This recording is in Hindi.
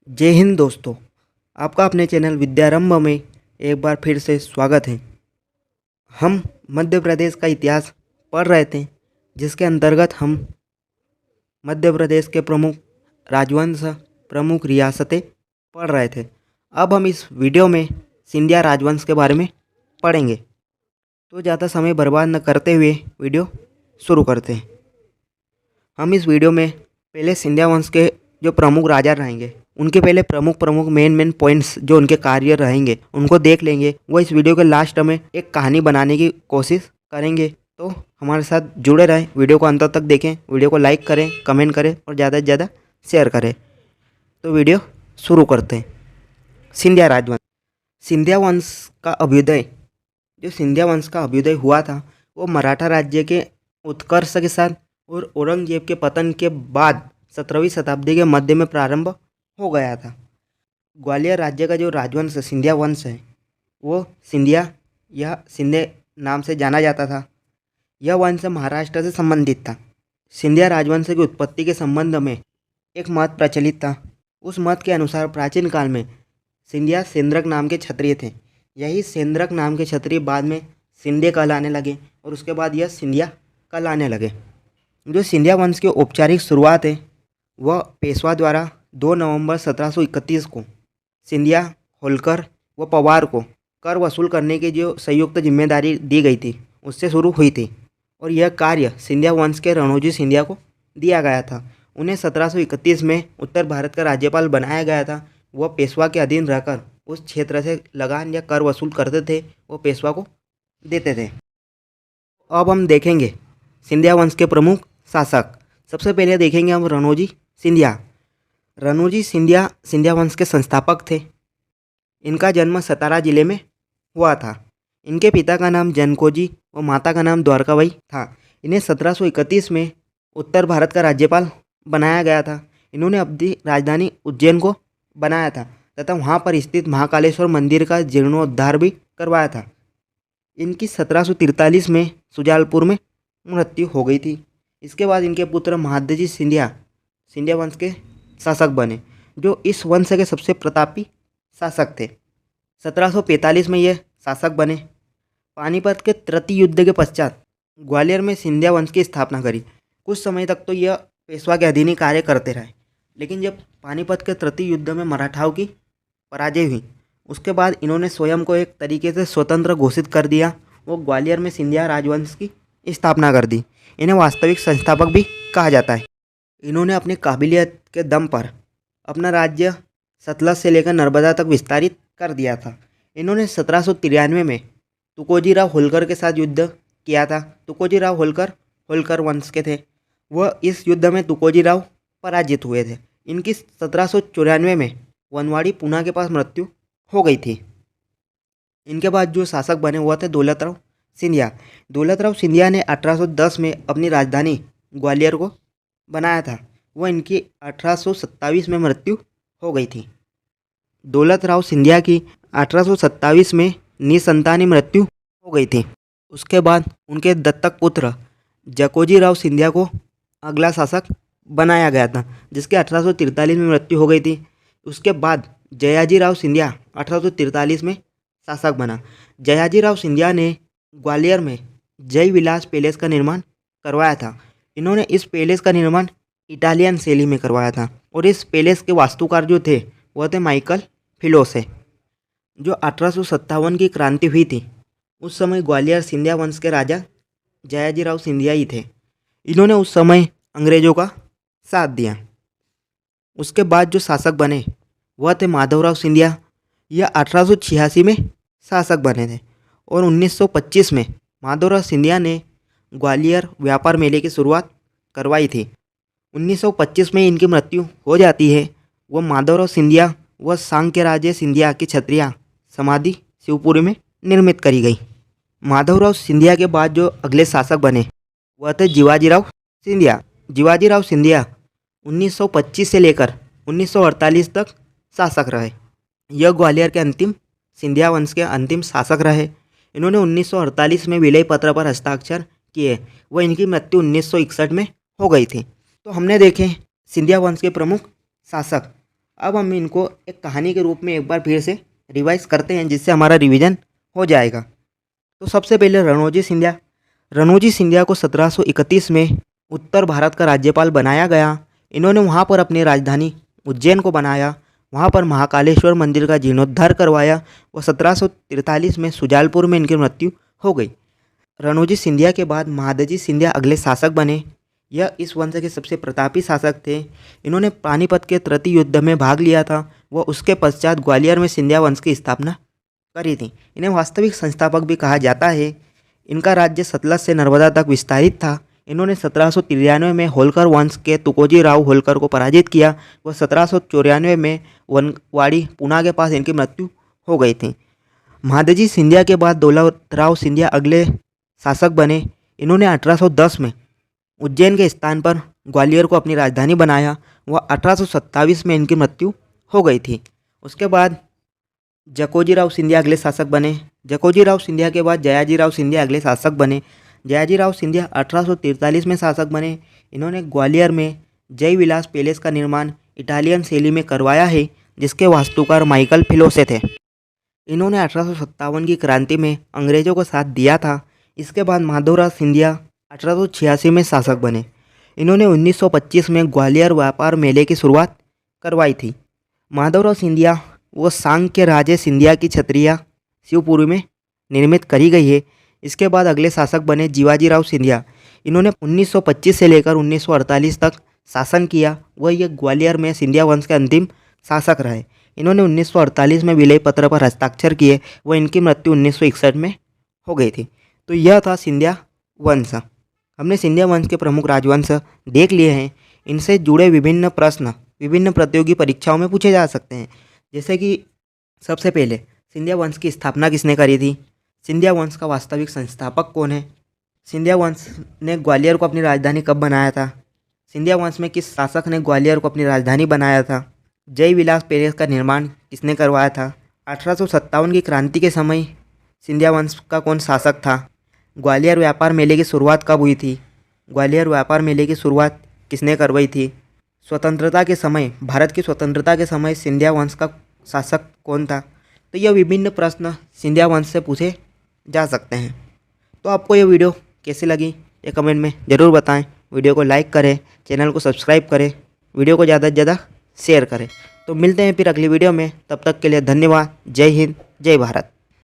जय हिंद दोस्तों। आपका अपने चैनल विद्यारंभ में एक बार फिर से स्वागत है। हम मध्य प्रदेश का इतिहास पढ़ रहे थे, जिसके अंतर्गत हम मध्य प्रदेश के प्रमुख राजवंश, प्रमुख रियासतें पढ़ रहे थे। अब हम इस वीडियो में सिंधिया राजवंश के बारे में पढ़ेंगे। तो ज़्यादा समय बर्बाद न करते हुए वीडियो शुरू करते हैं। हम इस वीडियो में पहले सिंधिया वंश के जो प्रमुख राजा रहेंगे उनके पहले प्रमुख मेन पॉइंट्स जो उनके कार्य रहेंगे उनको देख लेंगे। वो इस वीडियो के लास्ट में एक कहानी बनाने की कोशिश करेंगे। तो हमारे साथ जुड़े रहें, वीडियो को अंत तक देखें, वीडियो को लाइक करें, कमेंट करें और ज़्यादा से ज़्यादा शेयर करें। तो वीडियो शुरू करते हैं। सिंधिया राजवंश। सिंधिया वंश का अभ्युदय, जो सिंधिया वंश का अभ्युदय हुआ था वो मराठा राज्य के उत्कर्ष के साथ और औरंगजेब के पतन के बाद 17वीं शताब्दी के मध्य में प्रारंभ हो गया था। ग्वालियर राज्य का जो राजवंश सिंधिया वंश है वो सिंधिया या सिंधे नाम से जाना जाता था। यह वंश महाराष्ट्र से संबंधित था। सिंधिया राजवंश की उत्पत्ति के संबंध में एक मत प्रचलित था। उस मत के अनुसार प्राचीन काल में सिंधिया सेंद्रक नाम के क्षत्रिय थे। यही सेंद्रक नाम के क्षत्रिय बाद में सिंधे कहलाने लगे और उसके बाद यह सिंधिया कहलाने लगे। जो सिंधिया वंश की औपचारिक शुरुआत है वह पेशवा द्वारा 2 नवंबर 1731 को सिंधिया, होलकर व पवार को कर वसूल करने की जो संयुक्त जिम्मेदारी दी गई थी उससे शुरू हुई थी और यह कार्य सिंधिया वंश के रणोजी सिंधिया को दिया गया था। उन्हें 1731 में उत्तर भारत का राज्यपाल बनाया गया था। वह पेशवा के अधीन रहकर उस क्षेत्र से लगान या कर वसूल करते थे, वो पेशवा को देते थे। अब हम देखेंगे सिंधिया वंश के प्रमुख शासक। सबसे पहले देखेंगे हम रणोजी सिंधिया। रणोजी सिंधिया सिंधिया वंश के संस्थापक थे। इनका जन्म सतारा जिले में हुआ था। इनके पिता का नाम जनकोजी व माता का नाम द्वारकाबाई था। इन्हें 1731 में उत्तर भारत का राज्यपाल बनाया गया था। इन्होंने अपनी राजधानी उज्जैन को बनाया था तथा वहाँ पर स्थित महाकालेश्वर मंदिर का जीर्णोद्धार भी करवाया था। इनकी 1743 में सुजालपुर में मृत्यु हो गई थी। इसके बाद इनके पुत्र महादजी सिंधिया सिंधिया वंश के शासक बने, जो इस वंश के सबसे प्रतापी शासक थे। 1745 में ये शासक बने। पानीपत के तृतीय युद्ध के पश्चात ग्वालियर में सिंधिया वंश की स्थापना करी। कुछ समय तक तो यह पेशवा के अधीन ही कार्य करते रहे, लेकिन जब पानीपत के तृतीय युद्ध में मराठाओं की पराजय हुई उसके बाद इन्होंने स्वयं को एक तरीके से स्वतंत्र घोषित कर दिया। वो ग्वालियर में सिंधिया राजवंश की स्थापना कर दी। इन्हें वास्तविक संस्थापक भी कहा जाता है। इन्होंने अपनी काबिलियत के दम पर अपना राज्य सतलज से लेकर नर्मदा तक विस्तारित कर दिया था। इन्होंने 1793 में तुकोजी राव होलकर के साथ युद्ध किया था। तुकोजी राव होलकर होलकर वंश के थे। वह इस युद्ध में तुकोजी राव पराजित हुए थे। इनकी 1794 में वनवाड़ी पूना के पास मृत्यु हो गई थी। इनके बाद जो शासक बने हुआ थे दौलत राव सिंधिया। दौलत राव सिंधिया ने 1810 में अपनी राजधानी ग्वालियर को बनाया था। वह इनकी 1827 में मृत्यु हो गई थी। दौलत राव सिंधिया की 1827 में निसंतानी मृत्यु हो गई थी। उसके बाद उनके दत्तक पुत्र जकोजी राव सिंधिया को अगला शासक बनाया गया था, जिसके 1843 में मृत्यु हो गई थी। उसके बाद जयाजी राव सिंधिया 1843 में शासक बना। जयाजी राव सिंधिया ने ग्वालियर में जय विलास पैलेस का निर्माण करवाया था। इन्होंने इस पैलेस का निर्माण इटालियन शैली में करवाया था और इस पैलेस के वास्तुकार जो थे वह थे माइकल फिलोसे। जो 1857 की क्रांति हुई थी उस समय ग्वालियर सिंधिया वंश के राजा जयाजी राव सिंधिया ही थे। इन्होंने उस समय अंग्रेजों का साथ दिया। उसके बाद जो शासक बने वह थे माधवराव सिंधिया। यह 1886 में शासक बने थे और 1925 में माधवराव सिंधिया ने ग्वालियर व्यापार मेले की शुरुआत करवाई थी। 1925 में इनकी मृत्यु हो जाती है। वह माधवराव सिंधिया व सांक्यराजे सिंधिया की क्षत्रिय समाधि शिवपुरी में निर्मित करी गई। माधवराव सिंधिया के बाद जो अगले शासक बने वह थे जीवाजीराव सिंधिया। जीवाजीराव सिंधिया 1925 से लेकर 1948 तक शासक रहे। यह ग्वालियर के अंतिम सिंधिया वंश के अंतिम शासक रहे। इन्होंने 1948 में विलय पत्र पर हस्ताक्षर किए। वह इनकी मृत्यु 1961 में हो गई थी। तो हमने देखे सिंधिया वंश के प्रमुख शासक। अब हम इनको एक कहानी के रूप में एक बार फिर से रिवाइज करते हैं, जिससे हमारा रिवीजन हो जाएगा। तो सबसे पहले रणोजी सिंधिया। रणोजी सिंधिया को 1731 में उत्तर भारत का राज्यपाल बनाया गया। इन्होंने वहाँ पर अपनी राजधानी उज्जैन को बनाया, वहाँ पर महाकालेश्वर मंदिर का जीर्णोद्धार करवाया व 1743 में शुजालपुर में इनकी मृत्यु हो गई। रणोजी सिंधिया के बाद महादजी सिंधिया अगले शासक बने। यह इस वंश के सबसे प्रतापी शासक थे। इन्होंने पानीपत के तृतीय युद्ध में भाग लिया था व उसके पश्चात ग्वालियर में सिंधिया वंश की स्थापना करी थी। इन्हें वास्तविक संस्थापक भी कहा जाता है। इनका राज्य सतलज से नर्मदा तक विस्तारित था। इन्होंने 1793 में होलकर वंश के तुकोजी राव होलकर को पराजित किया व 1794 में वनवाड़ी पूना के पास इनकी मृत्यु हो गई थी। महादजी सिंधिया के बाद दौलतराव सिंधिया अगले शासक बने। इन्होंने 1810 में उज्जैन के स्थान पर ग्वालियर को अपनी राजधानी बनाया व 1827 में इनकी मृत्यु हो गई थी। उसके बाद जकोजीराव सिंधिया अगले शासक बने। जकोजीराव सिंधिया के बाद जयाजीराव सिंधिया अगले शासक बने। जयाजीराव सिंधिया 1843 में शासक बने। इन्होंने ग्वालियर में जय विलास पैलेस का निर्माण इटालियन शैली में करवाया है, जिसके वास्तुकार माइकल फिलोसे थे। इन्होंने 1857 की क्रांति में अंग्रेजों को साथ दिया था। इसके बाद माधवराव सिंधिया 1886 में शासक बने। इन्होंने 1925 में ग्वालियर व्यापार मेले की शुरुआत करवाई थी। माधवराव सिंधिया व सांग के राजे सिंधिया की छतरियाँ शिवपुरी में निर्मित करी गई है। इसके बाद अगले शासक बने जीवाजीराव सिंधिया। इन्होंने 1925 से लेकर 1948 तक शासन किया व ये ग्वालियर में सिंधिया वंश के अंतिम शासक रहे। इन्होंने 1948 में विलय पत्र पर हस्ताक्षर किए व इनकी मृत्यु 1961 में हो गई थी। तो यह था सिंधिया वंश। हमने सिंधिया वंश के प्रमुख राजवंश देख लिए हैं। इनसे जुड़े विभिन्न प्रश्न विभिन्न प्रतियोगी परीक्षाओं में पूछे जा सकते हैं। जैसे कि सबसे पहले सिंधिया वंश की स्थापना किसने करी थी? सिंधिया वंश का वास्तविक संस्थापक कौन है? सिंधिया वंश ने ग्वालियर को अपनी राजधानी कब बनाया था? सिंधिया वंश में किस शासक ने ग्वालियर को अपनी राजधानी बनाया था? जय विलास पैलेस का निर्माण किसने करवाया था? 1857 की क्रांति के समय सिंधिया वंश का कौन शासक था? ग्वालियर व्यापार मेले की शुरुआत कब हुई थी? ग्वालियर व्यापार मेले की शुरुआत किसने करवाई थी? स्वतंत्रता के समय, भारत की स्वतंत्रता के समय सिंधिया वंश का शासक कौन था? तो यह विभिन्न प्रश्न सिंधिया वंश से पूछे जा सकते हैं। तो आपको ये वीडियो कैसी लगी ये कमेंट में ज़रूर बताएं। वीडियो को लाइक करें, चैनल को सब्सक्राइब करें, वीडियो को ज़्यादा से ज़्यादा शेयर करें। तो मिलते हैं फिर अगली वीडियो में। तब तक के लिए धन्यवाद। जय हिंद, जय भारत।